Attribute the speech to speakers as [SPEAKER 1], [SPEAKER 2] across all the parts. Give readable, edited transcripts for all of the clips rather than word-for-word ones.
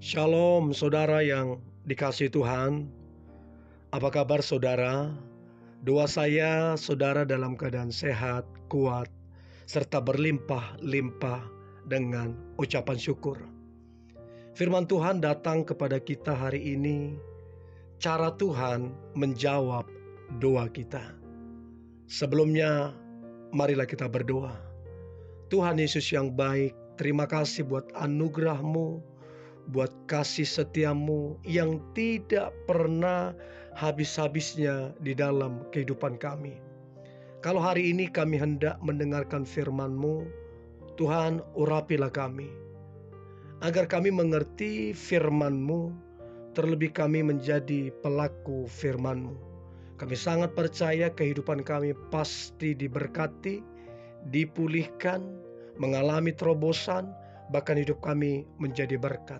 [SPEAKER 1] Shalom saudara yang dikasihi Tuhan. Apa kabar saudara? Doa saya saudara dalam keadaan sehat, kuat, serta berlimpah-limpah dengan ucapan syukur. Firman Tuhan datang kepada kita hari ini. Cara Tuhan menjawab doa kita. Sebelumnya marilah kita berdoa. Tuhan Yesus yang baik, terima kasih buat anugerah-Mu, buat kasih setiamu yang tidak pernah habis-habisnya di dalam kehidupan kami. Kalau hari ini kami hendak mendengarkan firman-Mu, Tuhan urapilah kami, agar kami mengerti firman-Mu, terlebih kami menjadi pelaku firman-Mu. Kami sangat percaya kehidupan kami pasti diberkati, dipulihkan, mengalami terobosan, bahkan hidup kami menjadi berkat.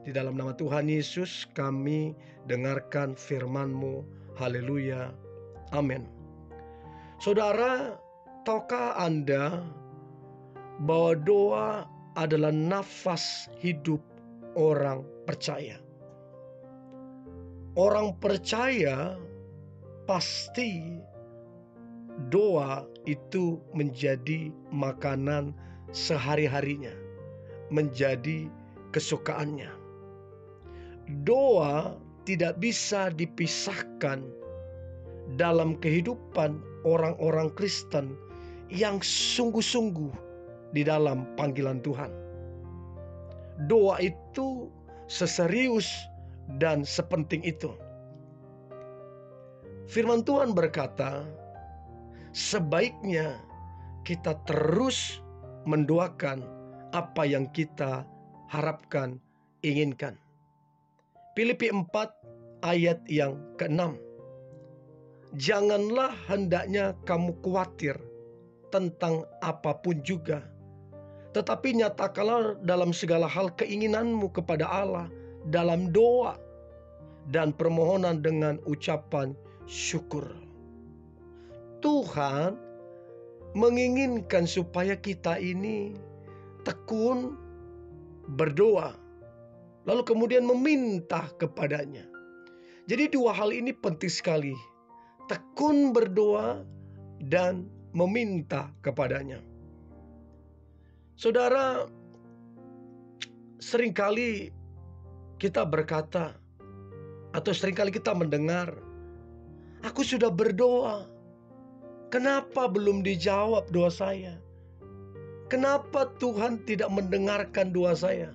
[SPEAKER 1] Di dalam nama Tuhan Yesus kami dengarkan firman-Mu. Haleluya. Amin. Saudara, tahukah Anda bahwa doa adalah nafas hidup orang percaya? Orang percaya pasti doa itu menjadi makanan sehari-harinya, menjadi kesukaannya. Doa tidak bisa dipisahkan dalam kehidupan orang-orang Kristen yang sungguh-sungguh di dalam panggilan Tuhan. Doa itu seserius dan sepenting itu. Firman Tuhan berkata, sebaiknya kita terus mendoakan apa yang kita harapkan, inginkan. Filipi 4 ayat yang ke-6. Janganlah hendaknya kamu khawatir tentang apapun juga, tetapi nyatakanlah dalam segala hal keinginanmu kepada Allah dalam doa dan permohonan dengan ucapan syukur. Tuhan menginginkan supaya kita ini tekun berdoa, lalu kemudian meminta kepadanya. Jadi dua hal ini penting sekali. Tekun berdoa dan meminta kepadanya. Saudara, seringkali kita berkata, atau seringkali kita mendengar, aku sudah berdoa, kenapa belum dijawab doa saya? Kenapa Tuhan tidak mendengarkan doa saya?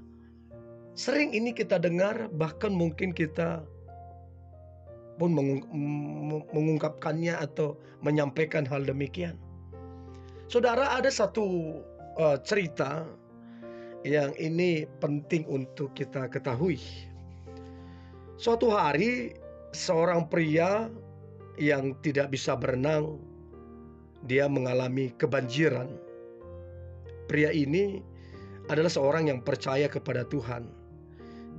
[SPEAKER 1] Sering ini kita dengar, bahkan mungkin kita pun mengungkapkannya atau menyampaikan hal demikian. Saudara, ada satu cerita yang ini penting untuk kita ketahui. Suatu hari seorang pria yang tidak bisa berenang, dia mengalami kebanjiran. Pria ini adalah seorang yang percaya kepada Tuhan.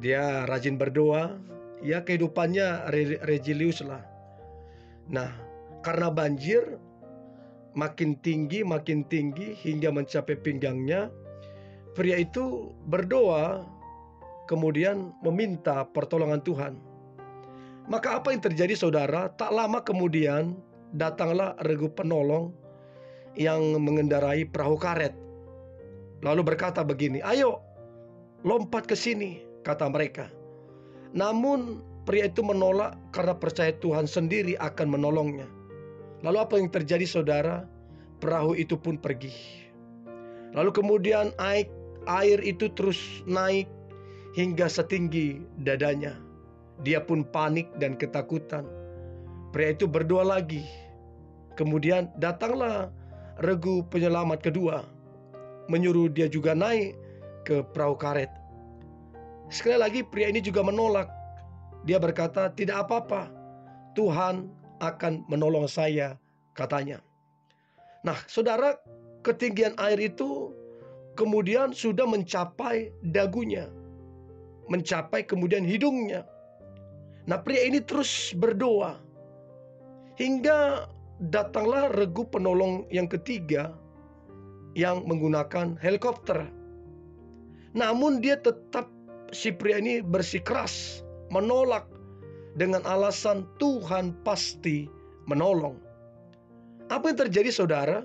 [SPEAKER 1] Dia rajin berdoa, ya kehidupannya religius lah. Nah, karena banjir makin tinggi hingga mencapai pinggangnya, pria itu berdoa kemudian meminta pertolongan Tuhan. Maka apa yang terjadi saudara? Tak lama kemudian datanglah regu penolong yang mengendarai perahu karet. Lalu berkata begini, ayo lompat ke sini, kata mereka. Namun pria itu menolak karena percaya Tuhan sendiri akan menolongnya. Lalu apa yang terjadi saudara? Perahu itu pun pergi. Lalu kemudian air itu terus naik hingga setinggi dadanya. Dia pun panik dan ketakutan. Pria itu berdoa lagi. Kemudian datanglah regu penyelamat kedua, menyuruh dia juga naik ke perahu karet. Sekali lagi pria ini juga menolak. Dia berkata, tidak apa-apa, Tuhan akan menolong saya, katanya. Nah saudara, ketinggian air itu kemudian sudah mencapai dagunya, mencapai kemudian hidungnya. Nah pria ini terus berdoa hingga datanglah regu penolong yang ketiga yang menggunakan helikopter. Namun dia tetap si pria ini bersikeras menolak dengan alasan Tuhan pasti menolong. Apa yang terjadi saudara?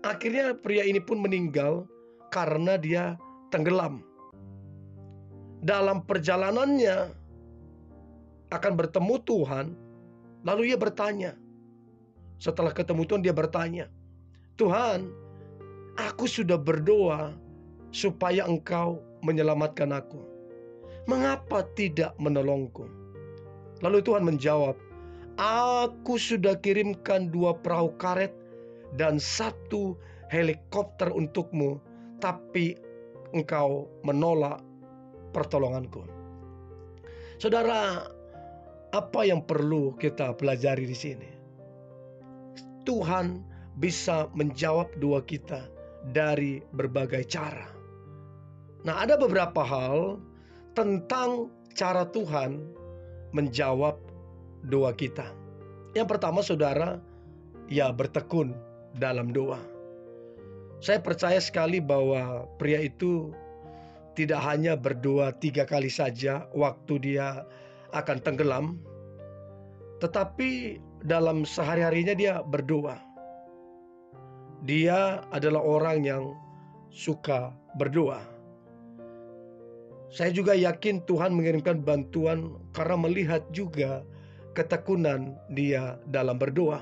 [SPEAKER 1] Akhirnya pria ini pun meninggal karena dia tenggelam. Dalam perjalanannya akan bertemu Tuhan, lalu ia bertanya. Setelah ketemu Tuhan dia bertanya, Tuhan, aku sudah berdoa supaya Engkau menyelamatkan aku. Mengapa tidak menolongku? Lalu Tuhan menjawab, aku sudah kirimkan 2 perahu karet dan 1 helikopter untukmu, tapi engkau menolak pertolonganku. Saudara, apa yang perlu kita pelajari di sini? Tuhan bisa menjawab doa kita dari berbagai cara. Nah, ada beberapa hal tentang cara Tuhan menjawab doa kita. Yang pertama saudara, ya bertekun dalam doa. Saya percaya sekali bahwa pria itu tidak hanya berdoa 3 kali saja waktu dia akan tenggelam, tetapi dalam sehari-harinya dia berdoa. Dia adalah orang yang suka berdoa. Saya juga yakin Tuhan mengirimkan bantuan karena melihat juga ketekunan dia dalam berdoa.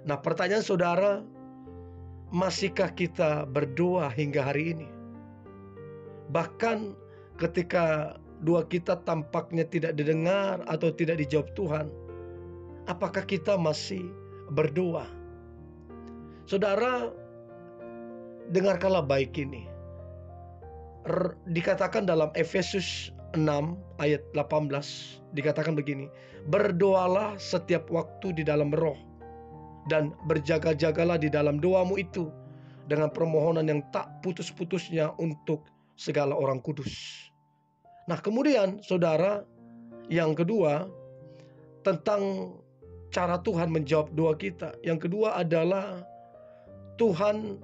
[SPEAKER 1] Nah, pertanyaan saudara, masihkah kita berdoa hingga hari ini? Bahkan ketika doa kita tampaknya tidak didengar atau tidak dijawab Tuhan, apakah kita masih berdoa? Saudara, dengarkanlah baik ini. Dikatakan dalam Efesus 6 ayat 18, dikatakan begini, berdoalah setiap waktu di dalam roh, dan berjaga-jagalah di dalam doamu itu dengan permohonan yang tak putus-putusnya untuk segala orang kudus. Nah, kemudian saudara, yang kedua tentang cara Tuhan menjawab doa kita. Yang kedua adalah Tuhan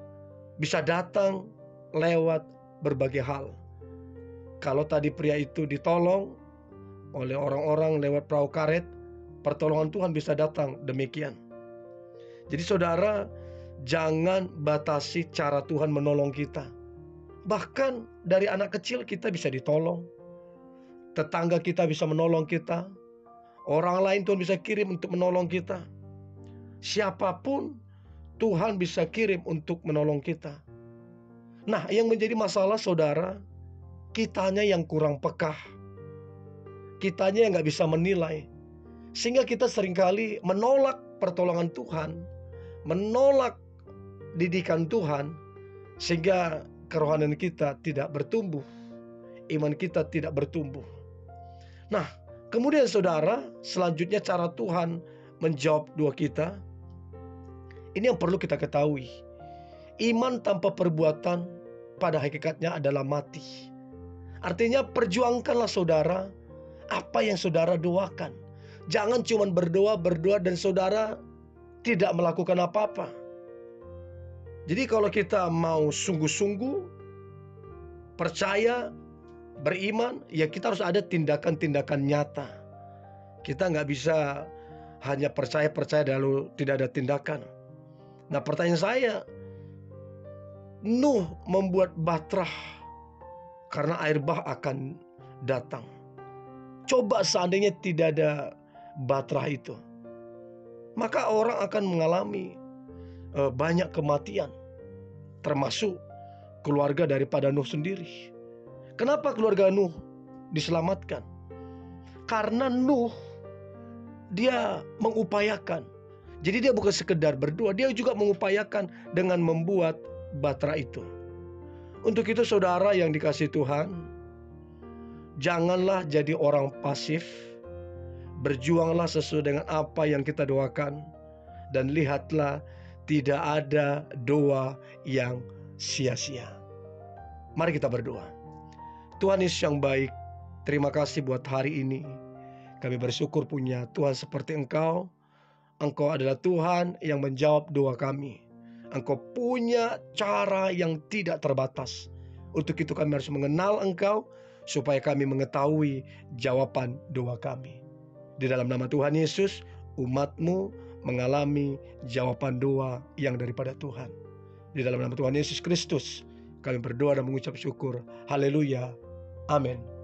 [SPEAKER 1] bisa datang lewat berbagai hal. Kalau tadi pria itu ditolong oleh orang-orang lewat perahu karet, pertolongan Tuhan bisa datang demikian. Jadi saudara, jangan batasi cara Tuhan menolong kita. Bahkan dari anak kecil kita bisa ditolong. Tetangga kita bisa menolong kita. Orang lain Tuhan bisa kirim untuk menolong kita. Siapapun Tuhan bisa kirim untuk menolong kita. Nah, yang menjadi masalah saudara, kitanya yang kurang peka. Kitanya yang gak bisa menilai. Sehingga kita seringkali menolak pertolongan Tuhan, menolak didikan Tuhan, sehingga kerohanian kita tidak bertumbuh, iman kita tidak bertumbuh. Nah, kemudian saudara, selanjutnya cara Tuhan menjawab doa kita. Ini yang perlu kita ketahui. Iman tanpa perbuatan pada hakikatnya adalah mati. Artinya perjuangkanlah saudara apa yang saudara doakan. Jangan cuma berdoa dan saudara tidak melakukan apa-apa. Jadi kalau kita mau sungguh-sungguh percaya, beriman, ya kita harus ada tindakan-tindakan nyata. Kita nggak bisa hanya percaya lalu tidak ada tindakan. Nah, pertanyaan saya, Nuh membuat batrah karena air bah akan datang. Coba seandainya tidak ada batrah itu, maka orang akan mengalami banyak kematian, termasuk keluarga daripada Nuh sendiri. Kenapa keluarga Nuh diselamatkan? Karena Nuh dia mengupayakan. Jadi dia bukan sekedar berdoa, dia juga mengupayakan dengan membuat batra itu. Untuk itu saudara yang dikasihi Tuhan, janganlah jadi orang pasif. Berjuanglah sesuai dengan apa yang kita doakan. Dan lihatlah, tidak ada doa yang sia-sia. Mari kita berdoa. Tuhan Yesus yang baik, terima kasih buat hari ini. Kami bersyukur punya Tuhan seperti Engkau. Engkau adalah Tuhan yang menjawab doa kami. Engkau punya cara yang tidak terbatas. Untuk itu kami harus mengenal Engkau supaya kami mengetahui jawaban doa kami. Di dalam nama Tuhan Yesus, umat-Mu mengalami jawaban doa yang daripada Tuhan. Di dalam nama Tuhan Yesus Kristus, kami berdoa dan mengucap syukur. Haleluya. Amin.